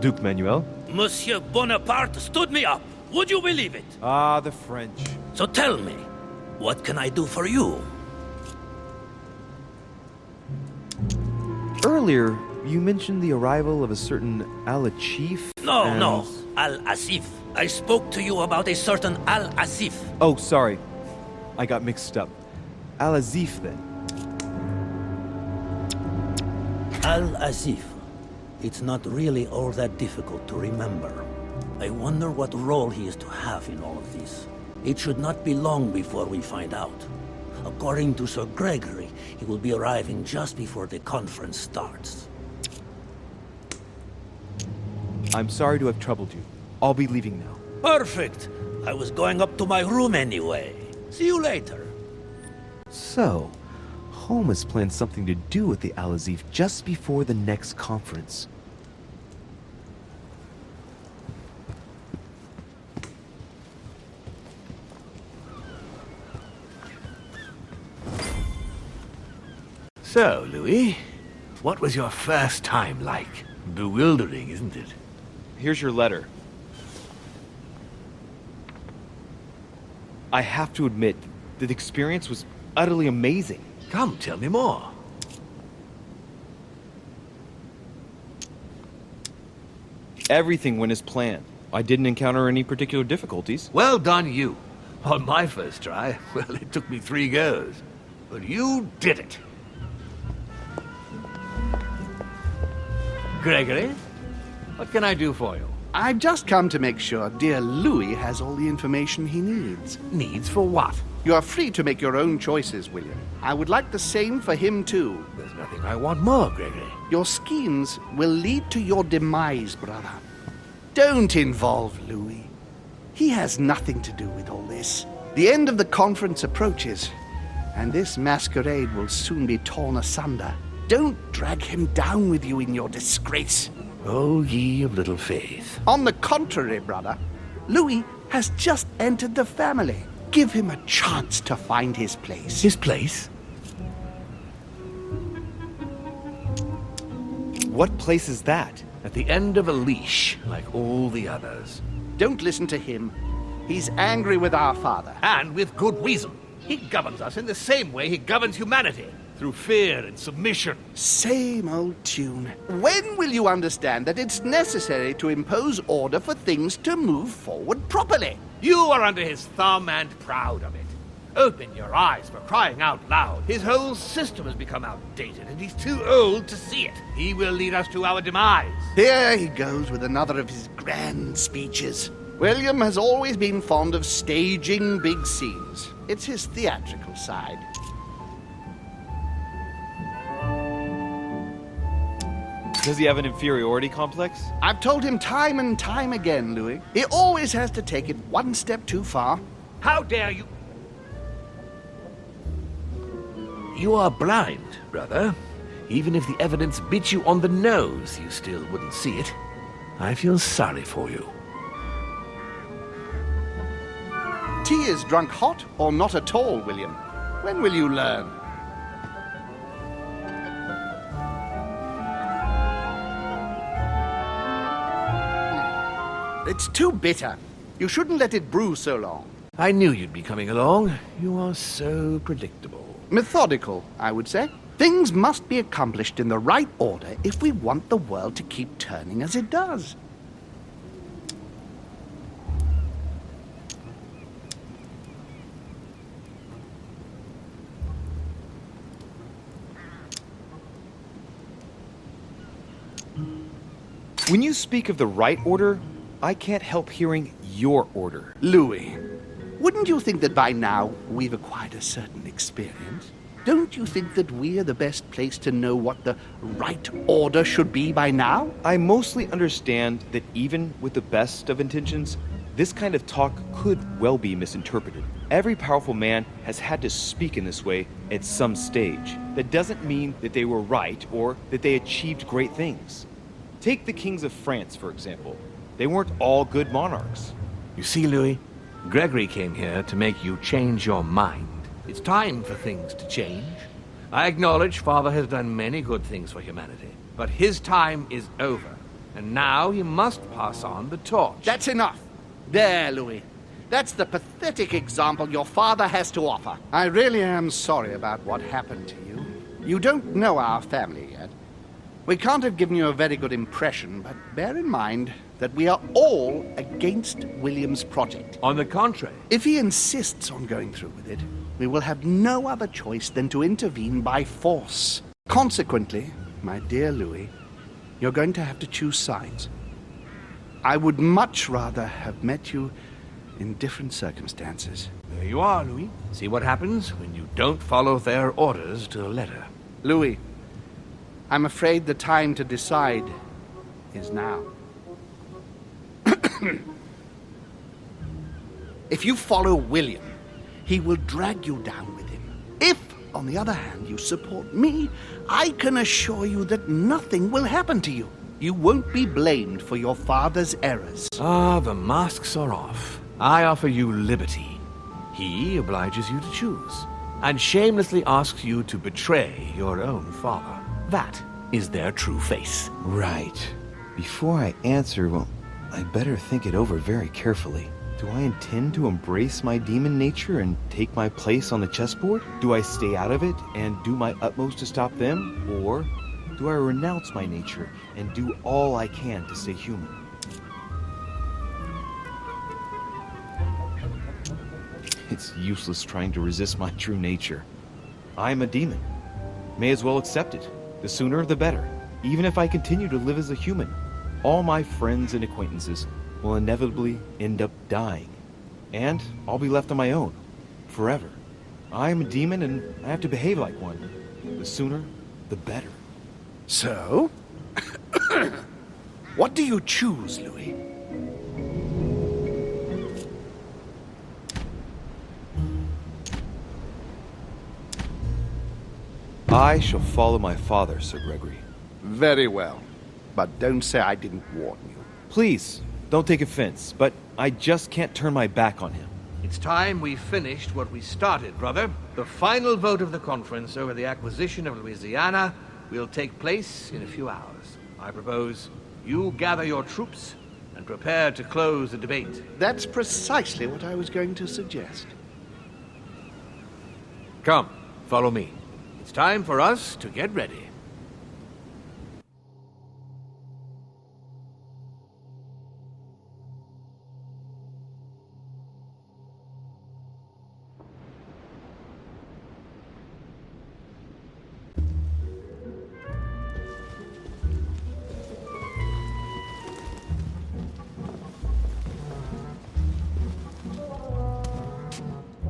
Duke Manuel. Monsieur Bonaparte stood me up. Would you believe it? Ah, the French. So tell me, what can I do for you? Earlier, you mentioned the arrival of a certain Al-Chief. No, Al-Asif. I spoke to you about a certain Al-Asif. Oh, sorry. I got mixed up. Al-Azif, then. Al-Asif. It's not really all that difficult to remember. I wonder what role he is to have in all of this. It should not be long before we find out. According to Sir Gregory, he will be arriving just before the conference starts. I'm sorry to have troubled you. I'll be leaving now. Perfect! I was going up to my room anyway. See you later. So, Holmes has planned something to do with the Al-Azif just before the next conference. So, Louis, what was your first time like? Bewildering, isn't it? Here's your letter. I have to admit, the experience was utterly amazing. Come, tell me more. Everything went as planned. I didn't encounter any particular difficulties. Well done, you. On my first try, well, it took me 3 goes. But you did it. Gregory, what can I do for you? I've just come to make sure dear Louis has all the information he needs. Needs for what? You are free to make your own choices, William. I would like the same for him, too. There's nothing I want more, Gregory. Your schemes will lead to your demise, brother. Don't involve Louis. He has nothing to do with all this. The end of the conference approaches, and this masquerade will soon be torn asunder. Don't drag him down with you in your disgrace. Oh, ye of little faith. On the contrary, brother, Louis has just entered the family. Give him a chance to find his place. His place? What place is that? At the end of a leash, like all the others. Don't listen to him. He's angry with our father. And with good reason. He governs us in the same way he governs humanity. Through fear and submission. Same old tune. When will you understand that it's necessary to impose order for things to move forward properly? You are under his thumb and proud of it. Open your eyes, for crying out loud. His whole system has become outdated, and he's too old to see it. He will lead us to our demise. Here he goes with another of his grand speeches. William has always been fond of staging big scenes. It's his theatrical side. Does he have an inferiority complex? I've told him time and time again, Louis. He always has to take it one step too far. How dare you? You are blind, brother. Even if the evidence bit you on the nose, you still wouldn't see it. I feel sorry for you. Tea is drunk hot or not at all, William. When will you learn? It's too bitter. You shouldn't let it brew so long. I knew you'd be coming along. You are so predictable. Methodical, I would say. Things must be accomplished in the right order if we want the world to keep turning as it does. When you speak of the right order, I can't help hearing your order. Louis, wouldn't you think that by now we've acquired a certain experience? Don't you think that we are the best place to know what the right order should be by now? I mostly understand that even with the best of intentions, this kind of talk could well be misinterpreted. Every powerful man has had to speak in this way at some stage. That doesn't mean that they were right or that they achieved great things. Take the kings of France, for example. They weren't all good monarchs. You see, Louis, Gregory came here to make you change your mind. It's time for things to change. I acknowledge Father has done many good things for humanity, but his time is over. And now he must pass on the torch. That's enough. There, Louis. That's the pathetic example your father has to offer. I really am sorry about what happened to you. You don't know our family yet. We can't have given you a very good impression, but bear in mind that we are all against William's project. On the contrary. If he insists on going through with it, we will have no other choice than to intervene by force. Consequently, my dear Louis, you're going to have to choose sides. I would much rather have met you in different circumstances. There you are, Louis. See what happens when you don't follow their orders to the letter. Louis, I'm afraid the time to decide is now. If you follow William, he will drag you down with him. If, on the other hand, you support me, I can assure you that nothing will happen to you. You won't be blamed for your father's errors. Ah, the masks are off. I offer you liberty. He obliges you to choose, and shamelessly asks you to betray your own father. That is their true face. Right. Before I answer, well, I better think it over very carefully. Do I intend to embrace my demon nature and take my place on the chessboard? Do I stay out of it and do my utmost to stop them? Or do I renounce my nature and do all I can to stay human? It's useless trying to resist my true nature. I am a demon. May as well accept it. The sooner, the better. Even if I continue to live as a human, all my friends and acquaintances will inevitably end up dying. And I'll be left on my own, forever. I am a demon and I have to behave like one. The sooner, the better. So? What do you choose, Louis? I shall follow my father, Sir Gregory. Very well. But don't say I didn't warn you. Please, don't take offense, but I just can't turn my back on him. It's time we finished what we started, brother. The final vote of the conference over the acquisition of Louisiana will take place in a few hours. I propose you gather your troops and prepare to close the debate. That's precisely what I was going to suggest. Come, follow me. It's time for us to get ready.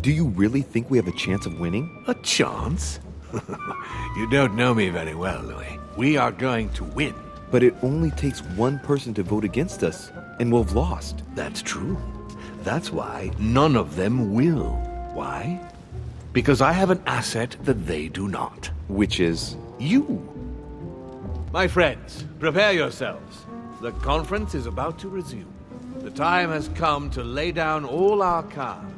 Do you really think we have a chance of winning? A chance? You don't know me very well, Louis. We are going to win. But it only takes one person to vote against us, and we'll have lost. That's true. That's why none of them will. Why? Because I have an asset that they do not. Which is? You. My friends, prepare yourselves. The conference is about to resume. The time has come to lay down all our cards.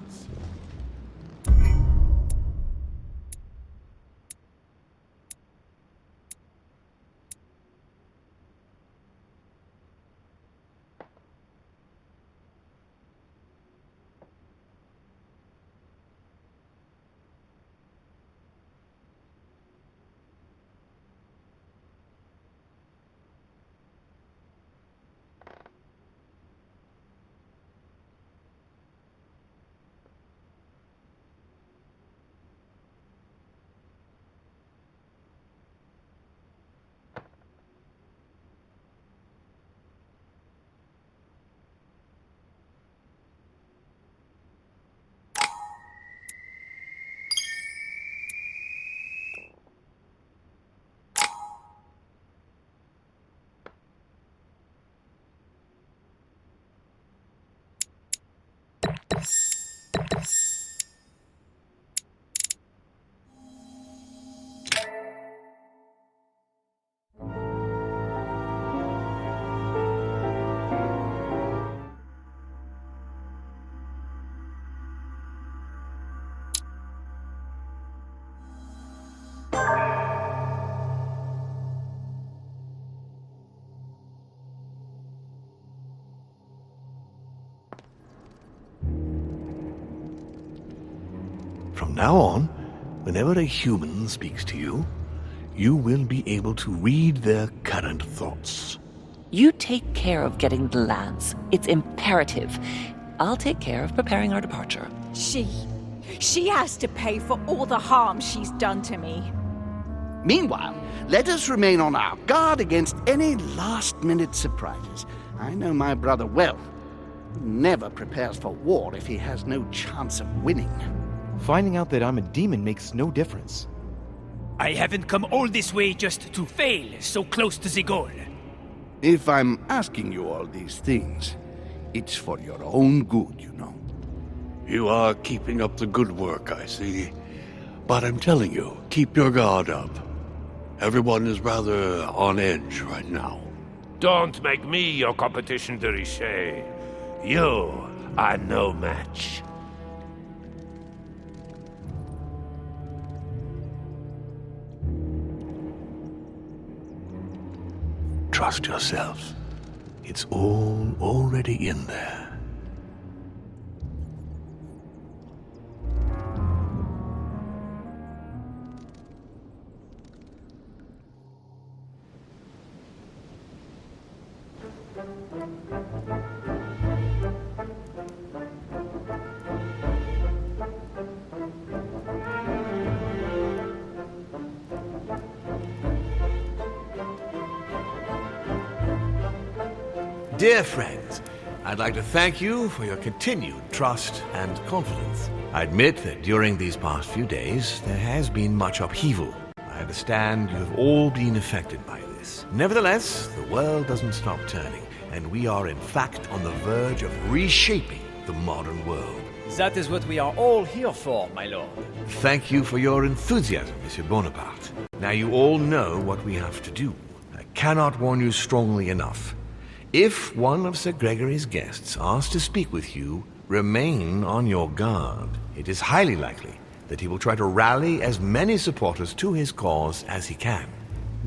now on, whenever a human speaks to you, you will be able to read their current thoughts. You take care of getting the lands. It's imperative. I'll take care of preparing our departure. She has to pay for all the harm she's done to me. Meanwhile, let us remain on our guard against any last-minute surprises. I know my brother well. He never prepares for war if he has no chance of winning. Finding out that I'm a demon makes no difference. I haven't come all this way just to fail so close to the goal. If I'm asking you all these things, it's for your own good, you know. You are keeping up the good work, I see. But I'm telling you, keep your guard up. Everyone is rather on edge right now. Don't make me your competition, de Richet. You are no match. Trust yourself. It's all already in there. Dear friends, I'd like to thank you for your continued trust and confidence. I admit that during these past few days, there has been much upheaval. I understand you have all been affected by this. Nevertheless, the world doesn't stop turning, and we are in fact on the verge of reshaping the modern world. That is what we are all here for, my lord. Thank you for your enthusiasm, Monsieur Bonaparte. Now you all know what we have to do. I cannot warn you strongly enough. If one of Sir Gregory's guests asks to speak with you, remain on your guard. It is highly likely that he will try to rally as many supporters to his cause as he can.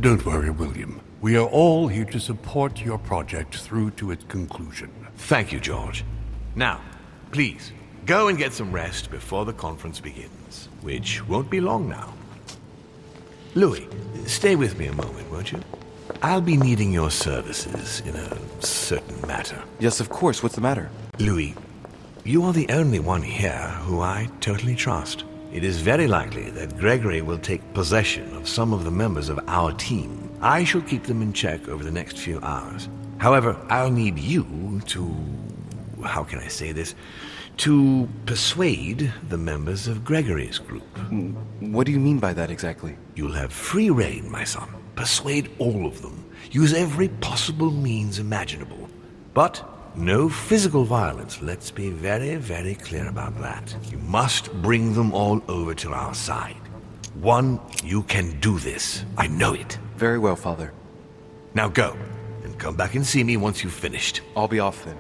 Don't worry, William. We are all here to support your project through to its conclusion. Thank you, George. Now, please, go and get some rest before the conference begins, which won't be long now. Louis, stay with me a moment, won't you? I'll be needing your services in a certain matter. Yes, of course. What's the matter? Louis, you are the only one here who I totally trust. It is very likely that Gregory will take possession of some of the members of our team. I shall keep them in check over the next few hours. However, I'll need you to... how can I say this? To persuade the members of Gregory's group. What do you mean by that exactly? You'll have free rein, my son. Persuade all of them. Use every possible means imaginable. But no physical violence. Let's be very, very clear about that. You must bring them all over to our side. One, you can do this. I know it. Very well, Father. Now go, and come back and see me once you've finished. I'll be off then.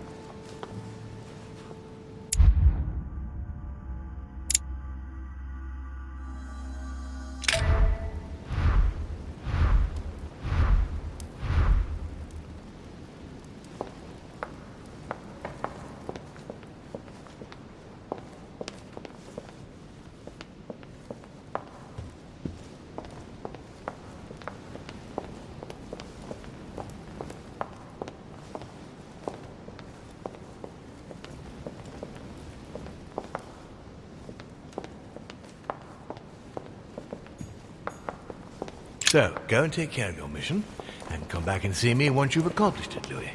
So, go and take care of your mission, and come back and see me once you've accomplished it, Louis.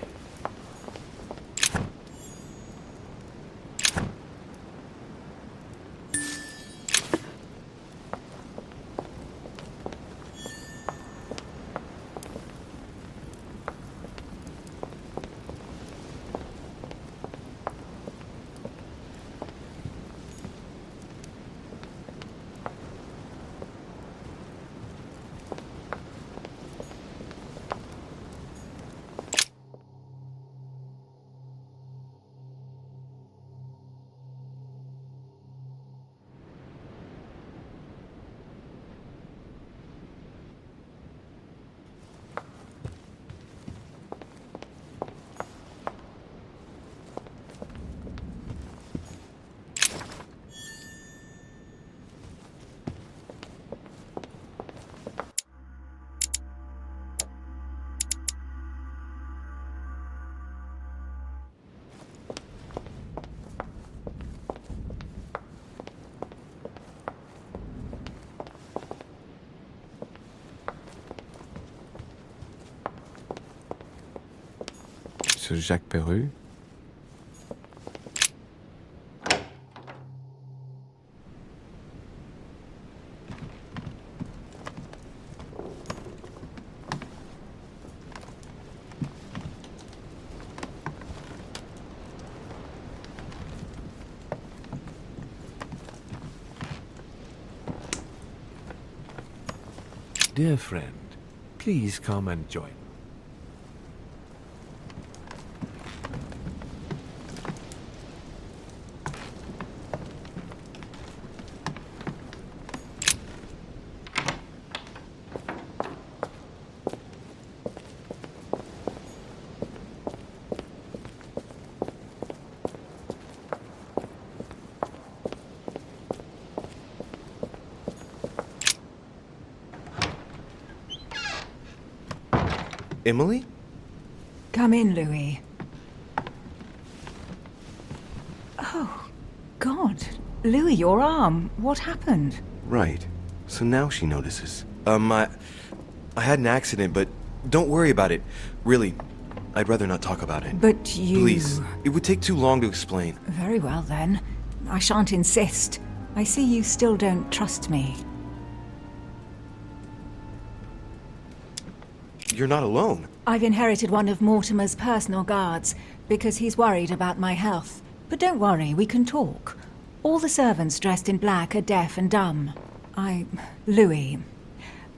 ce Jacques Perru? Dear friend, please come and join. Emily? Come in, Louis. Oh, God. Louis, your arm. What happened? Right. So now she notices. I had an accident, but don't worry about it. Really, I'd rather not talk about it. But you... Please. It would take too long to explain. Very well, then. I shan't insist. I see you still don't trust me. You're not alone. I've inherited one of Mortimer's personal guards, because he's worried about my health. But don't worry, we can talk. All the servants dressed in black are deaf and dumb. Louis,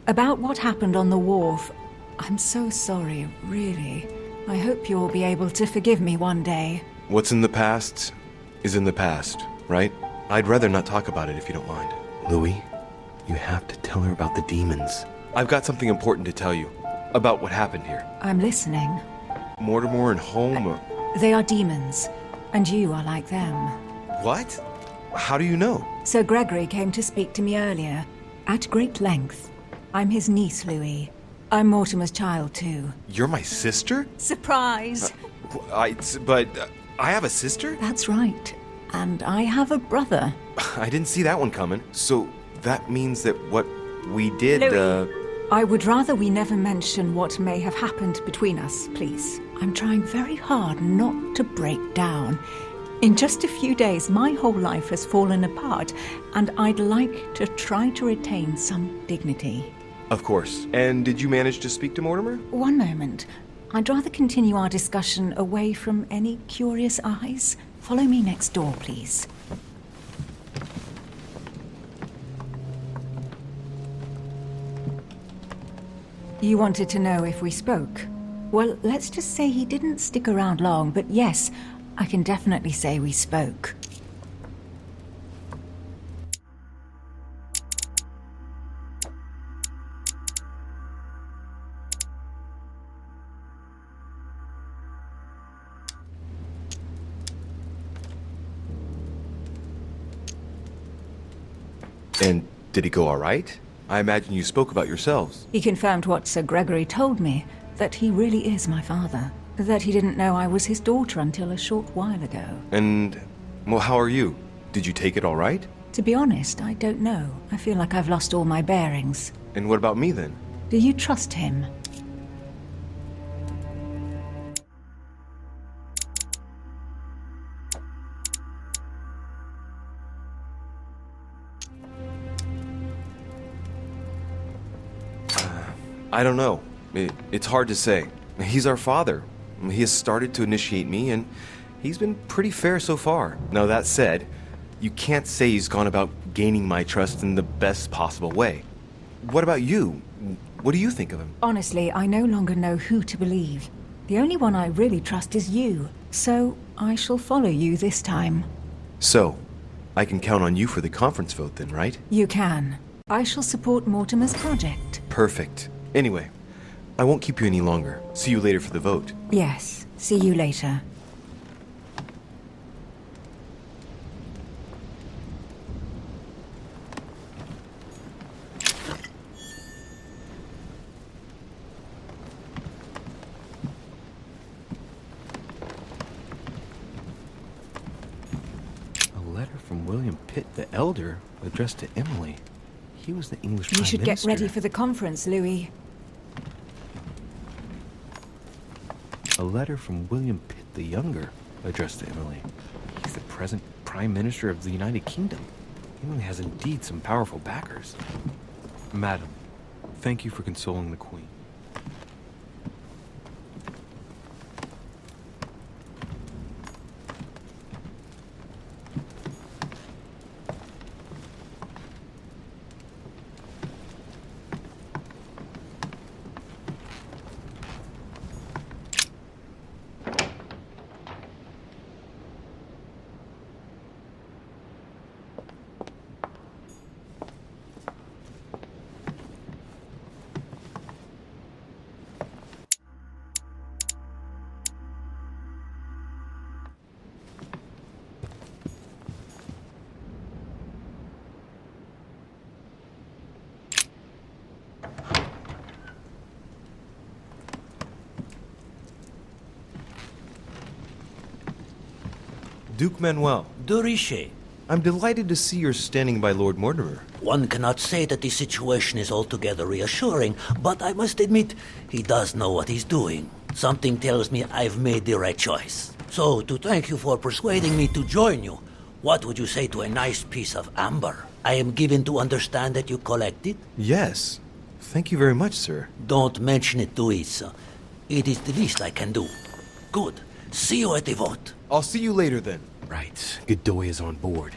about what happened on the wharf, I'm so sorry, really. I hope you'll be able to forgive me one day. What's in the past is in the past, right? I'd rather not talk about it if you don't mind. Louis, you have to tell her about the demons. I've got something important to tell you. About what happened here. I'm listening. Mortimer and Holm... They are demons, and you are like them. What? How do you know? Sir Gregory came to speak to me earlier, at great length. I'm his niece, Louis. I'm Mortimer's child, too. You're my sister? Surprise! But I have a sister? That's right. And I have a brother. I didn't see that one coming. So that means that what we did, Louis. I would rather we never mention what may have happened between us, please. I'm trying very hard not to break down. In just a few days, my whole life has fallen apart, and I'd like to try to retain some dignity. Of course. And did you manage to speak to Mortimer? One moment. I'd rather continue our discussion away from any curious eyes. Follow me next door, please. You wanted to know if we spoke? Well, let's just say he didn't stick around long, but yes, I can definitely say we spoke. And did he go all right? I imagine you spoke about yourselves. He confirmed what Sir Gregory told me, that he really is my father. That he didn't know I was his daughter until a short while ago. And, well, how are you? Did you take it all right? To be honest, I don't know. I feel like I've lost all my bearings. And what about me then? Do you trust him? I don't know. It's hard to say. He's our father. He has started to initiate me, and he's been pretty fair so far. Now, that said, you can't say he's gone about gaining my trust in the best possible way. What about you? What do you think of him? Honestly, I no longer know who to believe. The only one I really trust is you, so I shall follow you this time. So, I can count on you for the conference vote then, right? You can. I shall support Mortimer's project. Perfect. Anyway, I won't keep you any longer. See you later for the vote. Yes, see you later. A letter from William Pitt the Elder addressed to Emily. He was the English Prime You should Minister. get ready for the conference, Louis. A letter from William Pitt the Younger, addressed to Emily. He's the present Prime Minister of the United Kingdom. Emily has indeed some powerful backers. Madam, thank you for consoling the Queen. Duke Manuel, De Richet. I'm delighted to see you're standing by Lord Mortimer. One cannot say that the situation is altogether reassuring, but I must admit, he does know what he's doing. Something tells me I've made the right choice. So, to thank you for persuading me to join you, what would you say to a nice piece of amber? I am given to understand that you collect it? Yes. Thank you very much, sir. Don't mention it to Isa. It is the least I can do. Good. See you at the vote. I'll see you later then. Right. Godoy is on board.